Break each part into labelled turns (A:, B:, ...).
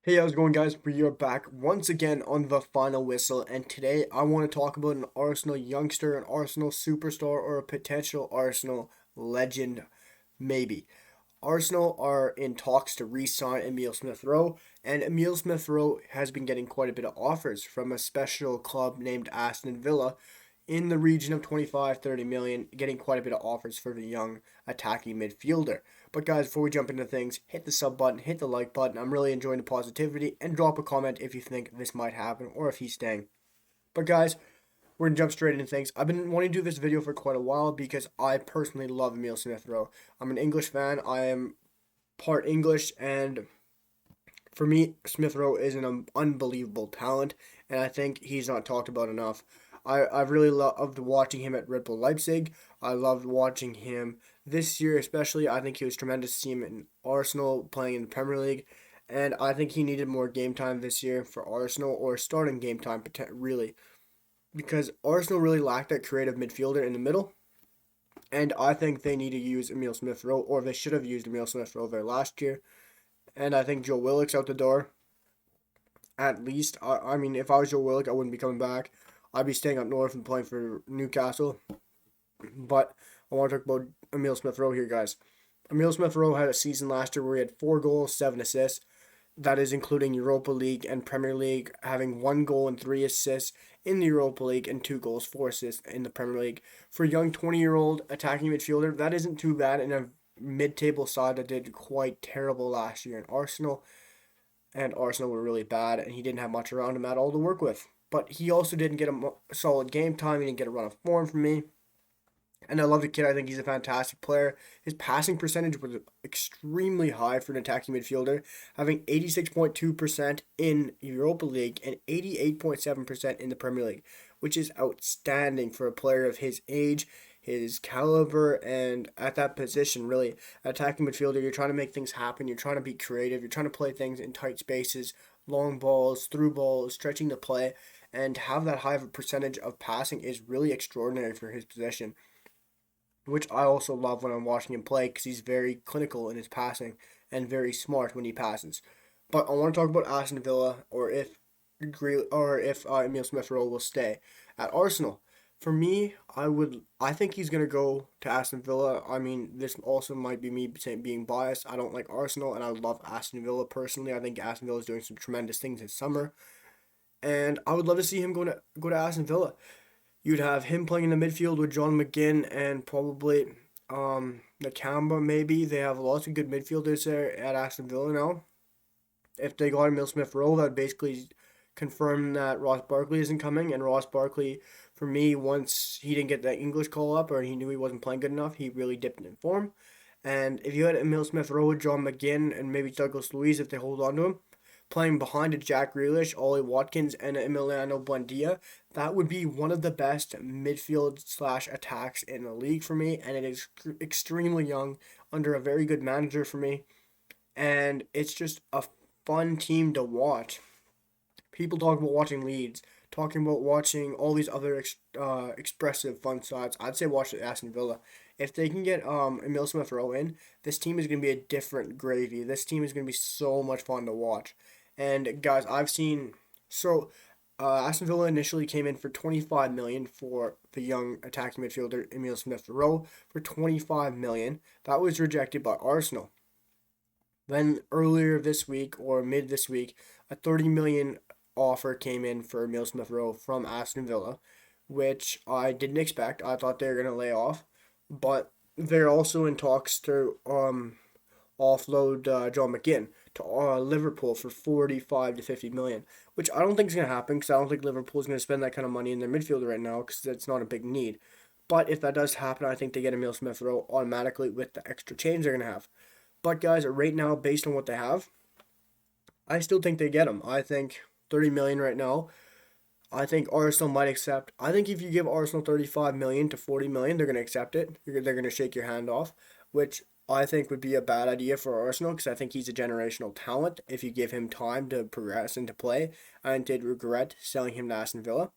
A: Hey, how's it going, guys? We are back once again on the final whistle, and today I want to talk about an Arsenal youngster, an Arsenal superstar, or a potential Arsenal legend, maybe. Arsenal are in talks to re-sign Emile Smith Rowe, and Emile Smith Rowe has been getting quite a bit of offers from a special club named Aston Villa in the region of 25-30 million, getting quite a bit of offers for the young attacking midfielder. But guys, before we jump into things, hit the sub button, hit the like button. I'm really enjoying the positivity, and drop a comment if you think this might happen or if he's staying. But guys, we're gonna jump straight into things. I've been wanting to do this video for quite a while because I personally love Emile Smith Rowe. I'm an English fan. I am part English, and for me, Smith Rowe is an unbelievable talent, and I think he's not talked about enough. I've really loved watching him at Red Bull Leipzig. I loved watching him this year, especially. I think he was tremendous to see him in Arsenal playing in the Premier League, and I think he needed more game time this year for Arsenal, or starting game time, really, because Arsenal really lacked that creative midfielder in the middle. And I think they need to use Emile Smith Rowe, or they should have used Emile Smith Rowe there last year. And I think Joe Willock's out the door. At least, I mean, if I was Joe Willock, I wouldn't be coming back. I'd be staying up north and playing for Newcastle. But I want to talk about Emile Smith Rowe here, guys. Emile Smith Rowe had a season last year where he had 4 goals, 7 assists. That is including Europa League and Premier League, having 1 goal and 3 assists in the Europa League and 2 goals, 4 assists in the Premier League. For a young 20-year-old attacking midfielder, that isn't too bad in a mid-table side that did quite terrible last year in Arsenal. And Arsenal were really bad, and he didn't have much around him at all to work with. But he also didn't get a solid game time. He didn't get a run of form from me. And I love the kid. I think he's a fantastic player. His passing percentage was extremely high for an attacking midfielder, having 86.2% in Europa League and 88.7% in the Premier League, which is outstanding for a player of his age, his caliber, and at that position, really. Attacking midfielder, you're trying to make things happen. You're trying to be creative. You're trying to play things in tight spaces, long balls, through balls, stretching the play, and have that high of a percentage of passing is really extraordinary for his position, which I also love when I'm watching him play because he's very clinical in his passing and very smart when he passes. But I want to talk about Aston Villa, or if Emile Smith Rowe will stay at Arsenal. For me, I think he's gonna go to Aston Villa. I mean, this also might be me being biased. I don't like Arsenal, and I love Aston Villa personally. I think Aston Villa is doing some tremendous things this summer, and I would love to see him go to Aston Villa. You'd have him playing in the midfield with John McGinn and probably Nakamba, maybe. They have lots of good midfielders there at Aston Villa now. If they got Emile Smith Rowe, that would basically confirm that Ross Barkley isn't coming. And Ross Barkley, for me, once he didn't get that English call up or he knew he wasn't playing good enough, he really dipped in form. And if you had Emile Smith Rowe, John McGinn, and maybe Douglas Luiz, if they hold on to him, playing behind a Jack Grealish, Ollie Watkins, and Emiliano Buendia, that would be one of the best midfield slash attacks in the league for me. And it is extremely young, under a very good manager for me. And it's just a fun team to watch. People talk about watching Leeds, talking about watching all these other expressive fun sides. I'd say watch Aston Villa. If they can get Emile Smith Rowe in, this team is going to be a different gravy. This team is going to be so much fun to watch. And guys, I've seen so Aston Villa initially came in for 25 million for the young attacking midfielder Emile Smith Rowe for 25 million. That was rejected by Arsenal. Then earlier this week or mid this week, a 30 million offer came in for Emile Smith Rowe from Aston Villa, which I didn't expect. I thought they were gonna lay off, but they're also in talks to offload John McGinn to Liverpool for 45 to 50 million, which I don't think is going to happen because I don't think Liverpool is going to spend that kind of money in their midfielder right now because that's not a big need. But if that does happen, I think they get Emile Smith Rowe automatically with the extra change they're going to have. But guys, right now, based on what they have, I still think they get him. I think 30 million right now. I think Arsenal might accept. I think if you give Arsenal 35 million to 40 million, they're going to accept it. They're going to shake your hand off, which I think would be a bad idea for Arsenal because I think he's a generational talent if you give him time to progress and to play. I did regret selling him to Aston Villa.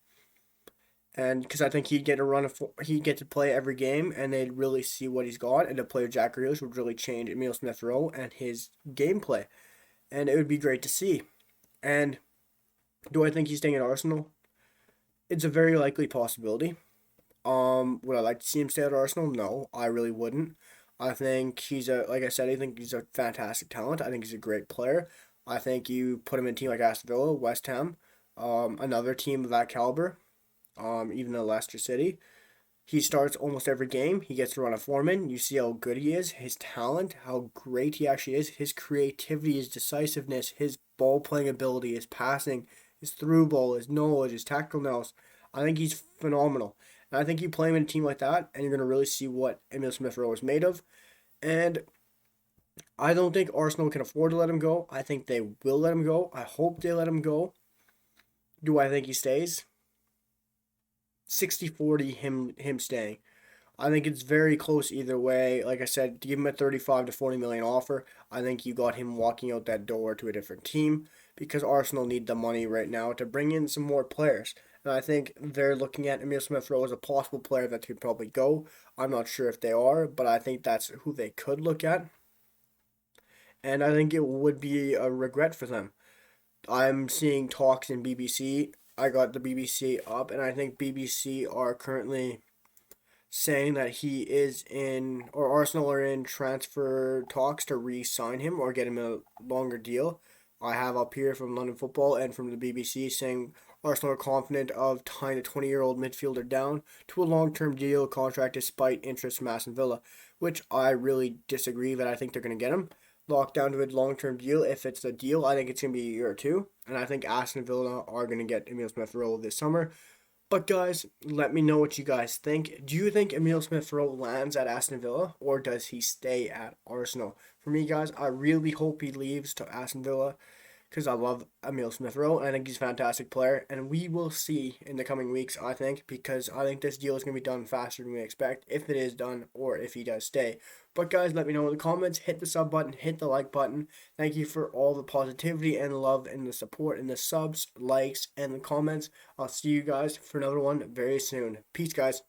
A: And because I think he'd get to play every game, and they'd really see what he's got, and to play with Jack Grealish would really change Emile Smith Rowe and his gameplay, and it would be great to see. And do I think he's staying at Arsenal? It's a very likely possibility. Would I like to see him stay at Arsenal? No, I really wouldn't. I think like I said, I think he's a fantastic talent. I think he's a great player. I think you put him in a team like Aston Villa, West Ham, another team of that caliber, even a Leicester City. He starts almost every game. He gets to run a foreman. You see how good he is, his talent, how great he actually is, his creativity, his decisiveness, his ball playing ability, his passing, his through ball, his knowledge, his tactical nous. I think he's phenomenal. And I think you play him in a team like that, and you're going to really see what Emile Smith Rowe is made of. And I don't think Arsenal can afford to let him go. I think they will let him go. I hope they let him go. Do I think he stays? 60-40 him staying. I think it's very close either way. Like I said, to give him a 35 to 40 million offer, I think you got him walking out that door to a different team because Arsenal need the money right now to bring in some more players. And I think they're looking at Emile Smith Rowe as a possible player that could probably go. I'm not sure if they are, but I think that's who they could look at. And I think it would be a regret for them. I'm seeing talks in BBC. I got the BBC up, and I think BBC are currently saying that he is in, or Arsenal are in transfer talks to re-sign him or get him a longer deal. I have up here from London Football and from the BBC saying Arsenal are confident of tying the 20-year-old midfielder down to a long-term deal contract despite interest from Aston Villa, which I really disagree, but I think they're going to get him locked down to a long-term deal. If it's a deal, I think it's going to be a year or two, and I think Aston Villa are going to get Emile Smith Rowe this summer. But guys, let me know what you guys think. Do you think Emile Smith Rowe lands at Aston Villa or does he stay at Arsenal? For me, guys, I really hope he leaves to Aston Villa because I love Emile Smith Rowe and I think he's a fantastic player. And we will see in the coming weeks, I think, because I think this deal is going to be done faster than we expect if it is done or if he does stay. But guys, let me know in the comments. Hit the sub button, hit the like button. Thank you for all the positivity and love and the support and the subs, likes, and the comments. I'll see you guys for another one very soon. Peace, guys.